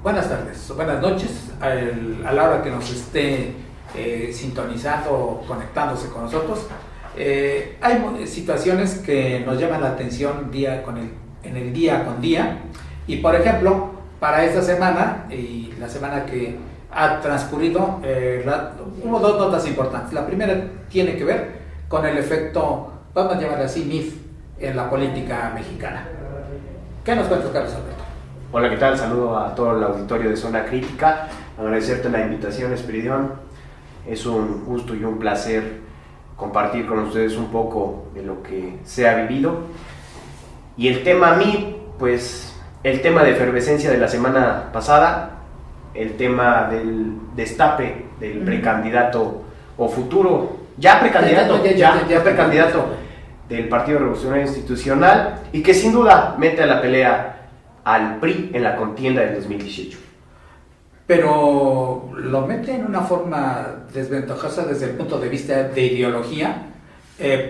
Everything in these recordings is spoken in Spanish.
Buenas tardes, buenas noches, a la hora que nos esté sintonizando o conectándose con nosotros. Hay situaciones que nos llaman la atención en el día con día, y por ejemplo, para esta semana y la semana que ha transcurrido, hubo dos notas importantes. La primera tiene que ver con el efecto, vamos a llamarle así, MIF en la política mexicana. ¿Qué nos cuentas, Carlos Alberto? Hola, ¿qué tal? Saludo a todo el auditorio de Zona Crítica. Agradecerte la invitación, Espiridión. Es un gusto y un placer compartir con ustedes un poco de lo que se ha vivido. Y el tema a mí, pues, el tema de efervescencia de la semana pasada, el tema del destape del precandidato o futuro, ya precandidato del Partido Revolucionario Institucional, y que sin duda mete a la pelea al PRI en la contienda del 2018. Pero lo mete en una forma desventajosa desde el punto de vista de ideología,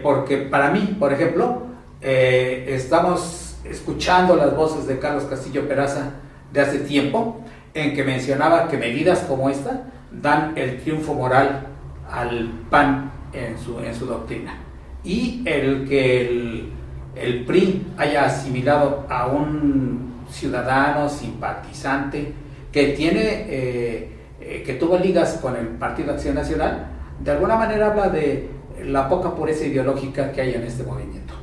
porque para mí, por ejemplo, estamos escuchando las voces de Carlos Castillo Peraza de hace tiempo, en que mencionaba que medidas como esta dan el triunfo moral al PAN en su doctrina. Y el que el PRI haya asimilado a un ciudadano simpatizante que que tuvo ligas con el Partido Acción Nacional, de alguna manera habla de la poca pureza ideológica que hay en este movimiento.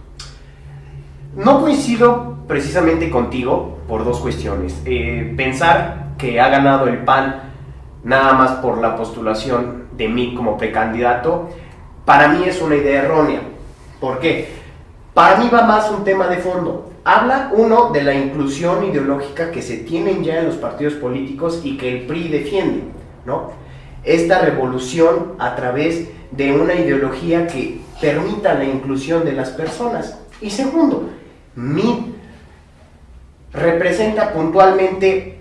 No coincido precisamente contigo por dos cuestiones. Pensar que ha ganado el PAN nada más por la postulación de mí como precandidato, para mí es una idea errónea. ¿Por qué? Para mí va más un tema de fondo. Habla uno de la inclusión ideológica que se tienen ya en los partidos políticos y que el PRI defiende, ¿no? Esta revolución a través de una ideología que permita la inclusión de las personas. Y segundo, MIT representa puntualmente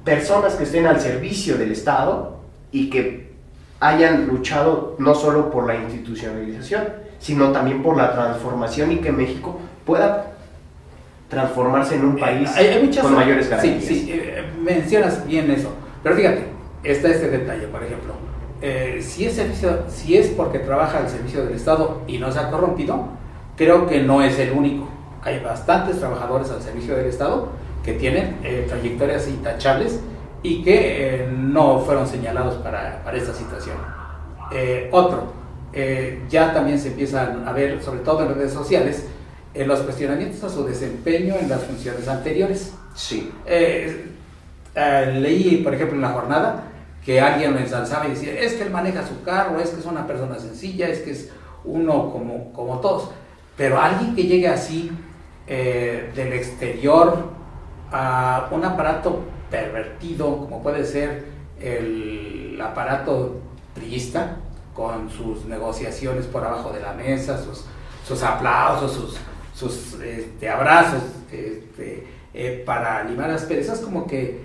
personas que estén al servicio del Estado y que hayan luchado no solo por la institucionalización, sino también por la transformación, y que México pueda transformarse en un país con mayores garantías. Sí, mencionas bien eso, pero fíjate, está este detalle, por ejemplo, si es porque trabaja al servicio del Estado y no se ha corrompido, creo que no es el único. Hay bastantes trabajadores al servicio del Estado que tienen trayectorias intachables y que no fueron señalados para esta situación. Ya también se empiezan a ver, sobre todo en redes sociales, los cuestionamientos a su desempeño en las funciones anteriores. Sí. Leí, por ejemplo, en La Jornada, que alguien lo ensalzaba y decía, es que él maneja su carro, es que es una persona sencilla, es que es uno como todos. Pero alguien que llegue así del exterior a un aparato pervertido, como puede ser el aparato priista, con sus negociaciones por abajo de la mesa, sus aplausos, sus abrazos para limar las perezas, como que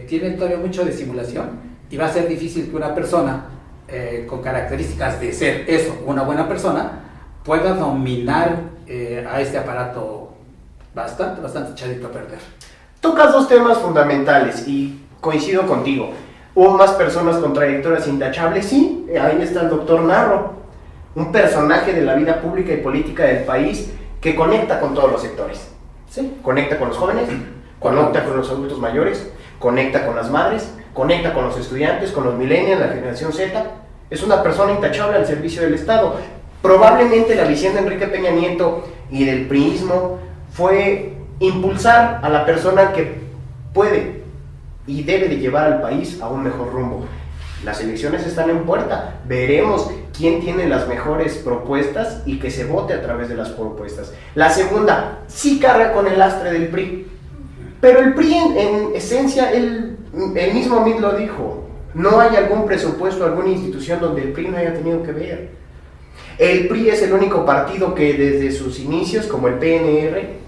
tiene todavía mucho de simulación, y va a ser difícil que una persona con características de ser eso, una buena persona, pueda dominar a este aparato bastante echadito a perder. Tocas dos temas fundamentales y coincido contigo. ¿Hubo más personas con trayectorias intachables? Sí, ahí está el doctor Narro, un personaje de la vida pública y política del país que conecta con todos los sectores. Sí. Conecta con los jóvenes, conecta con los adultos mayores, conecta con las madres, conecta con los estudiantes, con los millennials, la generación Z. Es una persona intachable al servicio del Estado. Probablemente la visión de Enrique Peña Nieto y del priismo fue impulsar a la persona que puede y debe de llevar al país a un mejor rumbo. Las elecciones están en puerta, veremos quién tiene las mejores propuestas y que se vote a través de las propuestas. La segunda, sí carga con el lastre del PRI, pero el PRI en esencia, el mismo MIT lo dijo, no hay algún presupuesto, alguna institución donde el PRI no haya tenido que ver. El PRI es el único partido que desde sus inicios, como el PNR,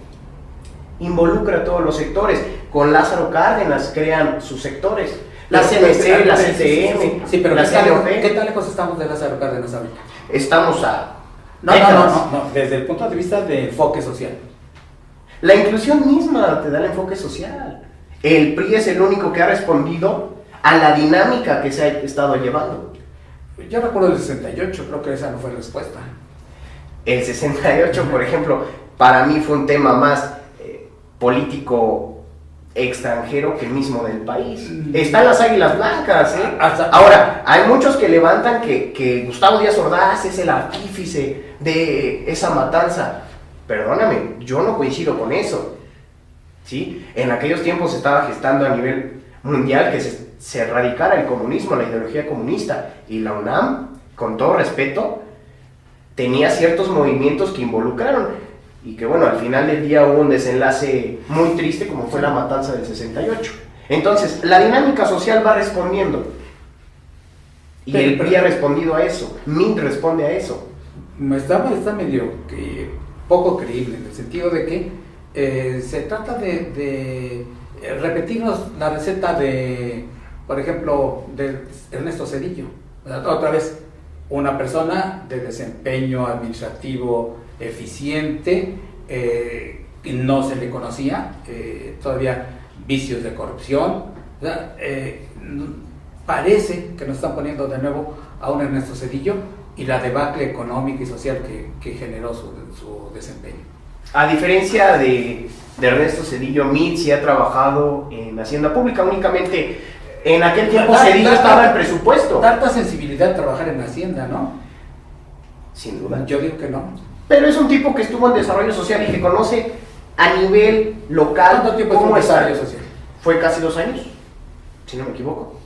involucra a todos los sectores. Con Lázaro Cárdenas crean sus sectores. La CNC, la CTM, sí, pero la CNOP. ¿qué tan lejos estamos de Lázaro Cárdenas ahorita? Estamos a No, desde el punto de vista de enfoque social. La inclusión misma te da el enfoque social. El PRI es el único que ha respondido a la dinámica que se ha estado llevando. Yo recuerdo el 68, creo que esa no fue la respuesta. El 68, por ejemplo, para mí fue un tema más político extranjero que mismo del país. Están las águilas blancas, ¿eh? Ahora, hay muchos que levantan que Gustavo Díaz Ordaz es el artífice de esa matanza. Perdóname, yo no coincido con eso, ¿sí? En aquellos tiempos se estaba gestando a nivel mundial que se erradicara el comunismo, la ideología comunista, y la UNAM, con todo respeto, tenía ciertos movimientos que involucraron, y que bueno, al final del día hubo un desenlace muy triste como fue la matanza del 68. Entonces, la dinámica social va respondiendo, y el PRI ha respondido a eso, MINT responde a eso. Está medio poco creíble, en el sentido de que se trata de repetirnos la receta de, por ejemplo, de Ernesto Zedillo. Otra vez, una persona de desempeño administrativo eficiente, no se le conocía, todavía vicios de corrupción. Parece que nos están poniendo de nuevo a un Ernesto Zedillo y la debacle económica y social que generó su desempeño. A diferencia de Ernesto Zedillo, MINT sí ha trabajado en Hacienda Pública. Únicamente en aquel tiempo Zedillo estaba en presupuesto. Tanta sensibilidad trabajar en Hacienda, ¿no? Sin duda. Yo digo que no. Pero es un tipo que estuvo en desarrollo social y que conoce a nivel local. ¿Cuánto tiempo cómo estuvo en está. desarrollo social? Fue casi 2 años, si no me equivoco.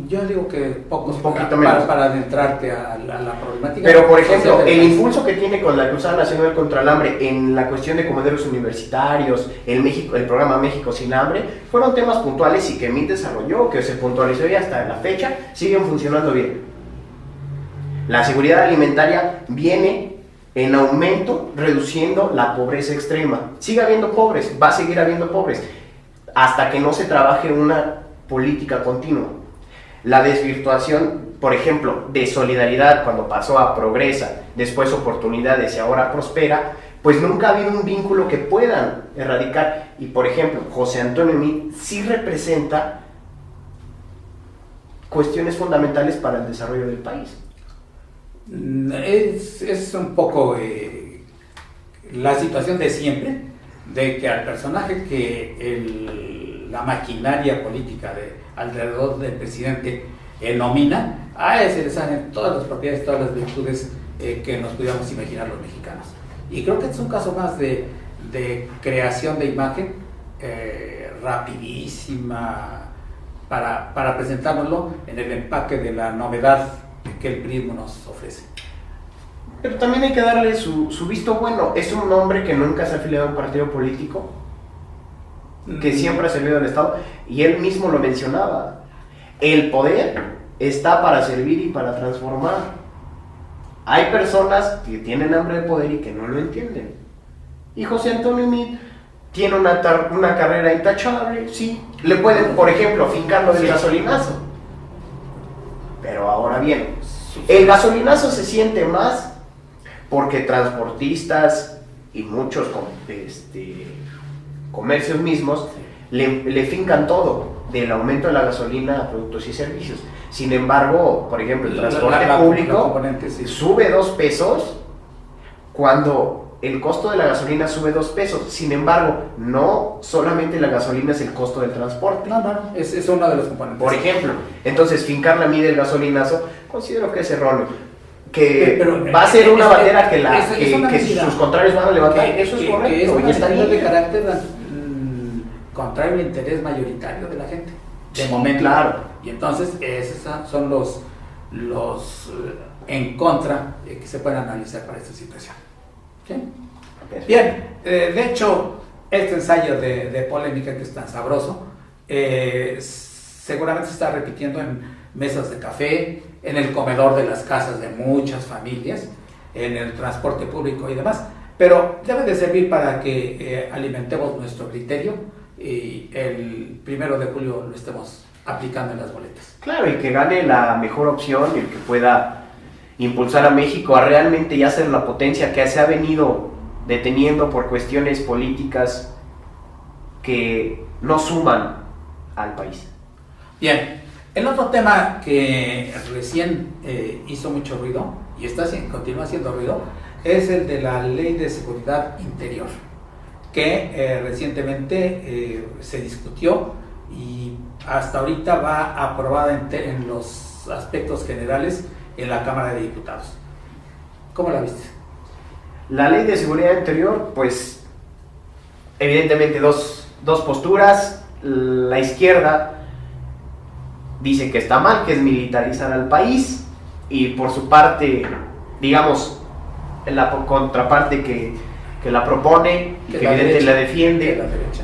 Yo digo que pocos, un poquito menos. Para adentrarte a la problemática. Pero por ejemplo, el impulso que tiene con la Cruzada Nacional contra el Hambre en la cuestión de comederos universitarios, el programa México sin Hambre, fueron temas puntuales y que MINT desarrolló, que se puntualizó y hasta la fecha siguen funcionando bien. La seguridad alimentaria viene en aumento, reduciendo la pobreza extrema. Sigue habiendo pobres, va a seguir habiendo pobres, hasta que no se trabaje una política continua. La desvirtuación, por ejemplo, de Solidaridad, cuando pasó a Progresa, después Oportunidades y ahora Prospera, pues nunca ha habido un vínculo que puedan erradicar. Y por ejemplo, José Antonio Meade sí representa cuestiones fundamentales para el desarrollo del país. Es un poco la situación de siempre, de que al personaje que la maquinaria política alrededor del presidente nomina, a ese le salen todas las propiedades, todas las virtudes que nos pudiéramos imaginar los mexicanos. Y creo que es un caso más de creación de imagen rapidísima para presentárnoslo en el empaque de la novedad que el PRI nos ofrece. Pero también hay que darle su visto bueno. Es un hombre que nunca se ha afiliado a un partido político, que siempre ha servido al Estado, y él mismo lo mencionaba. El poder está para servir y para transformar. Hay personas que tienen hambre de poder y que no lo entienden. Y José Antonio Meade tiene una carrera intachable, sí. Le pueden, por ejemplo, fincar lo del gasolinazo. Pero ahora bien, el gasolinazo se siente más porque transportistas y muchos comercios mismos le fincan todo del aumento de la gasolina a productos y servicios. Sin embargo, por ejemplo, el transporte público sube 2 pesos cuando el costo de la gasolina sube 2 pesos. Sin embargo, no solamente la gasolina es el costo del transporte. No, es uno de los componentes. Por ejemplo, entonces fincar la medida del gasolinazo, considero que es erróneo. Que va a ser una bandera que sus contrarios van a levantar. Eso es correcto. Que es una y está bien. de carácter contrario al interés mayoritario de la gente. De momento. Claro. Y entonces, esos son los en contra que se pueden analizar para esta situación. ¿Sí? Bien, de hecho, este ensayo de polémica que es tan sabroso, seguramente se está repitiendo en mesas de café, en el comedor de las casas de muchas familias, en el transporte público y demás, pero debe de servir para que alimentemos nuestro criterio y el 1 de julio lo estemos aplicando en las boletas. Claro, y que gane la mejor opción y el que pueda impulsar a México a realmente ya ser la potencia que se ha venido deteniendo por cuestiones políticas que no suman al país. Bien, el otro tema que recién hizo mucho ruido y continúa haciendo ruido es el de la Ley de Seguridad Interior, que recientemente se discutió y hasta ahorita va aprobada en los aspectos generales en la Cámara de Diputados. ¿Cómo la viste? La Ley de Seguridad Interior, pues evidentemente dos posturas. La izquierda dice que está mal, que es militarizar al país, y por su parte, digamos, la contraparte que la propone y que evidentemente la defiende, la derecha.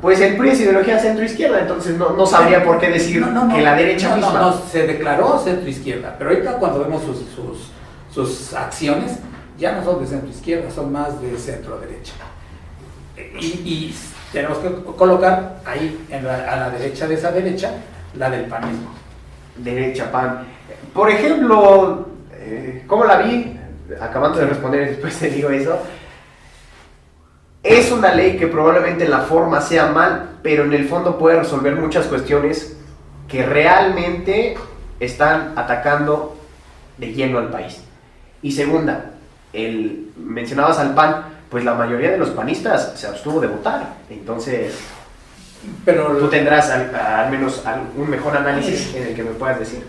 Pues el PRI es ideología centro-izquierda, entonces no sabría por qué decir que la derecha misma. No, se declaró centro-izquierda, pero ahorita cuando vemos sus acciones, ya no son de centro-izquierda, son más de centro-derecha. Y tenemos que colocar ahí a la derecha de esa derecha la del panismo. Derecha, PAN. Por ejemplo, ¿cómo la vi? Acabando de responder, después te digo eso. Es una ley que probablemente en la forma sea mal, pero en el fondo puede resolver muchas cuestiones que realmente están atacando de lleno al país. Y segunda, mencionabas al PAN, pues la mayoría de los panistas se abstuvo de votar, entonces pero tú tendrás al menos un mejor análisis en el que me puedas decir.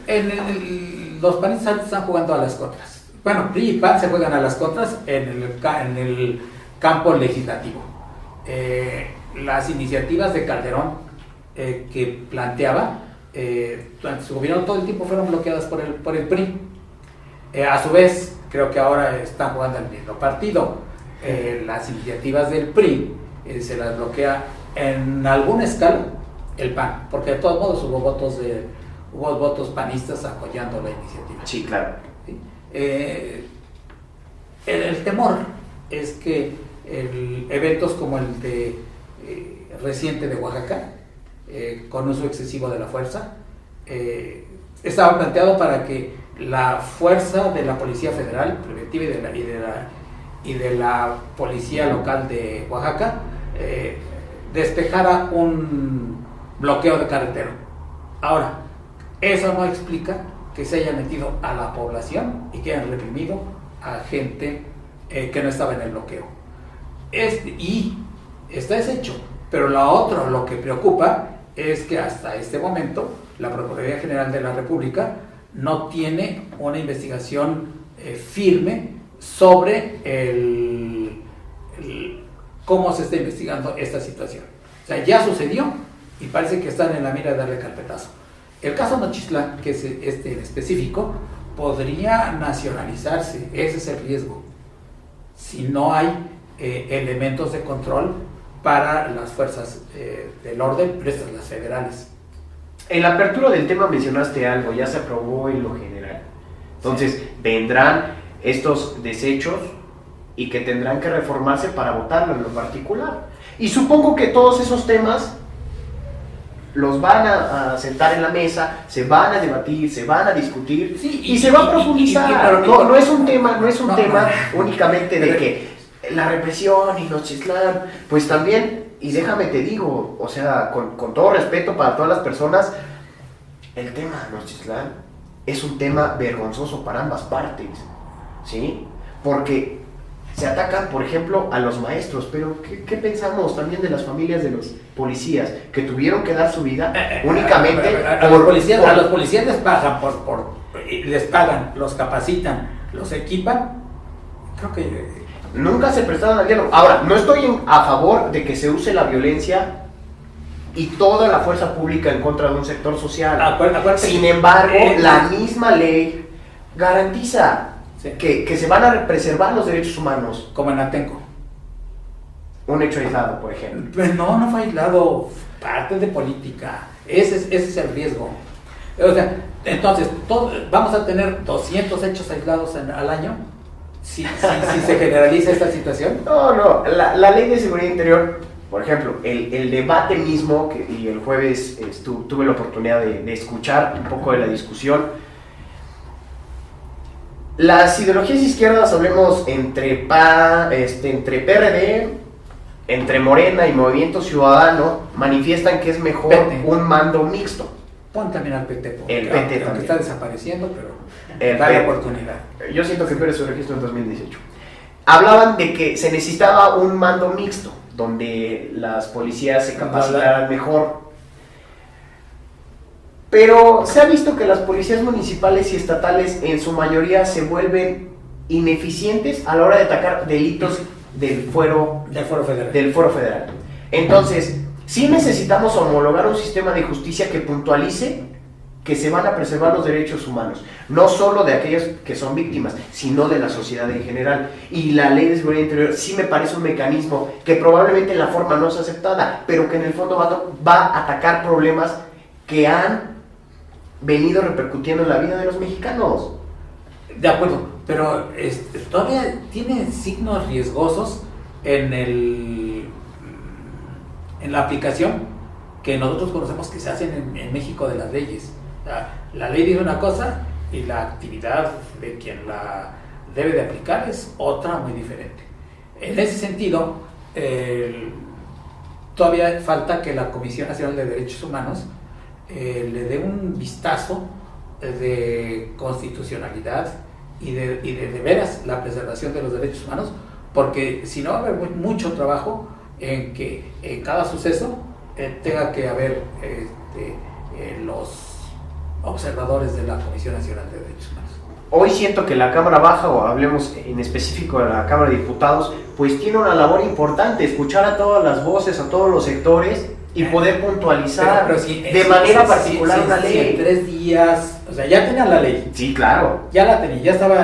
Los panistas están jugando a las contras. Bueno, PRI y PAN se juegan a las contras en el campo legislativo. Las iniciativas de Calderón que planteaba durante su gobierno todo el tiempo fueron bloqueadas por el PRI. A su vez, creo que ahora están jugando el mismo partido. Las iniciativas del PRI se las bloquea en alguna escala el PAN, porque de todos modos hubo votos panistas apoyando la iniciativa. Sí, claro. ¿Sí? El temor es que eventos como el de reciente de Oaxaca, con uso excesivo de la fuerza, estaba planteado para que la fuerza de la Policía Federal preventiva y de la Policía Local de Oaxaca despejara un bloqueo de carretera. Ahora, eso no explica que se haya metido a la población y que hayan reprimido a gente que no estaba en el bloqueo. Y está ese hecho, pero lo que preocupa es que hasta este momento la Procuraduría General de la República no tiene una investigación firme sobre cómo se está investigando esta situación. O sea, ya sucedió y parece que están en la mira de darle carpetazo. El caso Nochistlán, que es este en específico, podría nacionalizarse, ese es el riesgo, si no hay elementos de control para las fuerzas del orden, pero estas las federales. En la apertura del tema mencionaste algo, ya se aprobó en lo general. Entonces, vendrán estos desechos y que tendrán que reformarse para votarlo en lo particular. Y supongo que todos esos temas los van a sentar en la mesa, se van a debatir, se van a discutir, sí, y se va a profundizar. No es un tema únicamente de que la represión y Nochistlán, pues también, y déjame te digo, o sea, con todo respeto para todas las personas, el tema de Nochistlán es un tema vergonzoso para ambas partes, ¿sí? Porque se atacan, por ejemplo, a los maestros, pero ¿qué pensamos también de las familias de los policías que tuvieron que dar su vida únicamente a los policías les pagan, los capacitan, los equipan? Creo que nunca se prestaron al diálogo. Ahora, no estoy a favor de que se use la violencia y toda la fuerza pública en contra de un sector social. Sin embargo, la misma ley garantiza que se van a preservar los derechos humanos. Como en Atenco. Un hecho aislado, por ejemplo. Pues no fue aislado, parte de política. Ese es el riesgo. O sea, entonces, vamos a tener 200 hechos aislados al año si se generaliza esta situación. No, la ley de seguridad interior, por ejemplo, el debate mismo, y el jueves tuve la oportunidad de escuchar un poco de la discusión. Las ideologías izquierdas, hablemos entre PRD, entre Morena y Movimiento Ciudadano manifiestan que es mejor PT. un mando mixto. Pon también al PT, El PT aunque también. está desapareciendo, pero El da la PT. oportunidad. Yo siento que pierde su registro en 2018. Hablaban de que se necesitaba un mando mixto, donde las policías se capacitaran mejor. Pero se ha visto que las policías municipales y estatales en su mayoría se vuelven ineficientes a la hora de atacar delitos del fuero federal. Entonces, sí necesitamos homologar un sistema de justicia que puntualice que se van a preservar los derechos humanos, no solo de aquellos que son víctimas, sino de la sociedad en general. Y la ley de seguridad interior sí me parece un mecanismo que probablemente en la forma no es aceptada, pero que en el fondo va a atacar problemas que han venido repercutiendo en la vida de los mexicanos. De acuerdo, pero todavía tiene signos riesgosos en la aplicación que nosotros conocemos que se hacen en México de las leyes. La ley dice una cosa y la actividad de quien la debe de aplicar es otra muy diferente. En ese sentido, todavía falta que la Comisión Nacional de Derechos Humanos le dé un vistazo de constitucionalidad y de veras la preservación de los derechos humanos, porque si no va a haber mucho trabajo en que en cada suceso tenga que haber los observadores de la Comisión Nacional de Derechos Humanos. Hoy siento que la Cámara Baja, o hablemos en específico de la Cámara de Diputados, pues tiene una labor importante, escuchar a todas las voces, a todos los sectores y poder puntualizar de manera particular una ley. En 3 días, o sea, ya tenía la ley. Sí, claro. Ya la tenía, ya estaba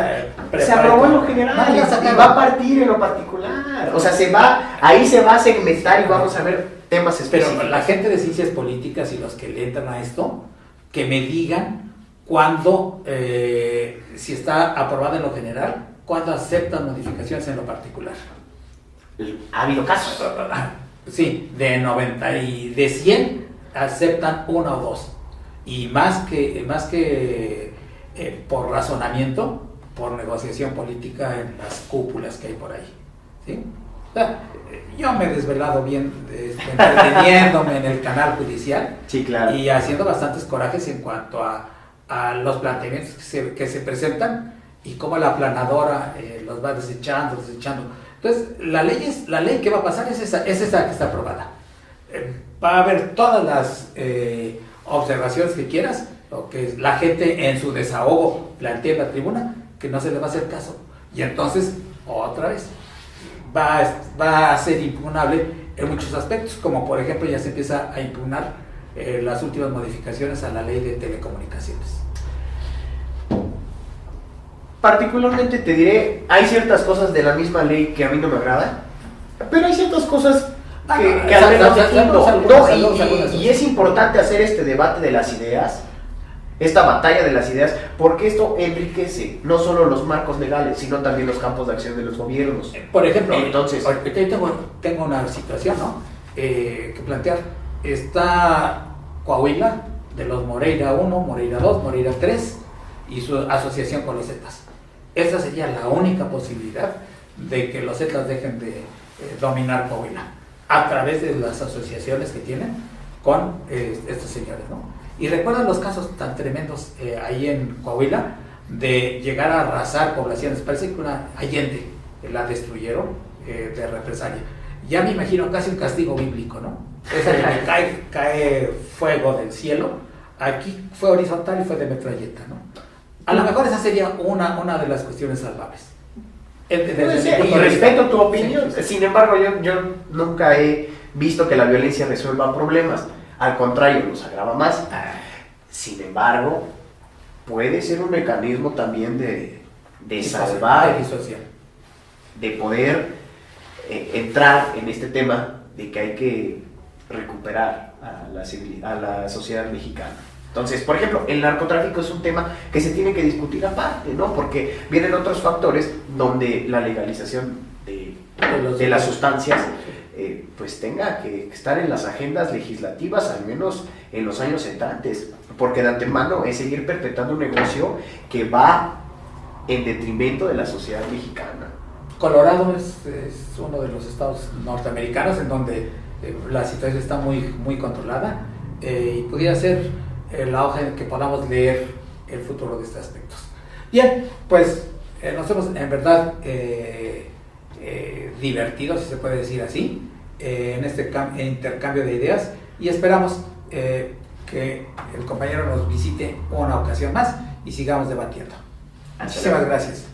preparada. Se aprobó en lo general y va a partir en lo particular. O sea, ahí se va a segmentar y vamos a ver temas específicos. Pero la gente de ciencias políticas y los que le entran a esto, que me digan cuándo, si está aprobada en lo general, cuándo aceptan modificaciones en lo particular. ¿Ha habido casos? Sí, de 100 aceptan 1 o 2. Y más que por razonamiento, por negociación política en las cúpulas que hay por ahí. ¿Sí? O sea, yo me he desvelado bien entreteniéndome en el canal judicial, sí, claro, y haciendo bastantes corajes en cuanto a los planteamientos que se presentan y cómo la aplanadora los va desechando. Entonces, la ley que va a pasar es esa que está aprobada. Va a haber todas las observaciones que quieras, o que la gente en su desahogo plantee en la tribuna, que no se le va a hacer caso. Y entonces, otra vez, va a ser impugnable en muchos aspectos, como por ejemplo ya se empieza a impugnar las últimas modificaciones a la ley de telecomunicaciones. Particularmente te diré, hay ciertas cosas de la misma ley que a mí no me agradan, pero hay ciertas cosas que al menos y es importante hacer este debate de las ideas, esta batalla de las ideas, porque esto enriquece no solo los marcos legales, sino también los campos de acción de los gobiernos. Por ejemplo, entonces, tengo una situación, ¿no? Que plantear. Está Coahuila, de los Moreira 1, Moreira 2, Moreira 3, y su asociación con los Zetas. Esa sería la única posibilidad de que los Zetas dejen de dominar Coahuila, a través de las asociaciones que tienen con estos señores, ¿no? Y recuerdan los casos tan tremendos ahí en Coahuila de llegar a arrasar poblaciones. Parece que una Allende la destruyeron de represalia. Ya me imagino casi un castigo bíblico, ¿no? Esa de que cae fuego del cielo. Aquí fue horizontal y fue de metralleta, ¿no? A lo mejor esa sería una de las cuestiones salvables. Y respeto tu opinión. Sí. Sin embargo, yo nunca he visto que la violencia resuelva problemas. Al contrario, los agrava más. Sin embargo, puede ser un mecanismo también de salvar, de poder entrar en este tema de que hay que recuperar a la sociedad mexicana. Entonces, por ejemplo, el narcotráfico es un tema que se tiene que discutir aparte, ¿no? Porque vienen otros factores donde la legalización de las sustancias pues tenga que estar en las agendas legislativas, al menos en los años entrantes, porque de antemano es seguir perpetuando un negocio que va en detrimento de la sociedad mexicana. Colorado es uno de los estados norteamericanos en donde la situación está muy controlada, y pudiera ser la hoja en que podamos leer el futuro de estos aspectos. Bien, pues nos hemos en verdad divertido, si se puede decir así, en este intercambio de ideas, y esperamos que el compañero nos visite una ocasión más y sigamos debatiendo. Muchísimas gracias.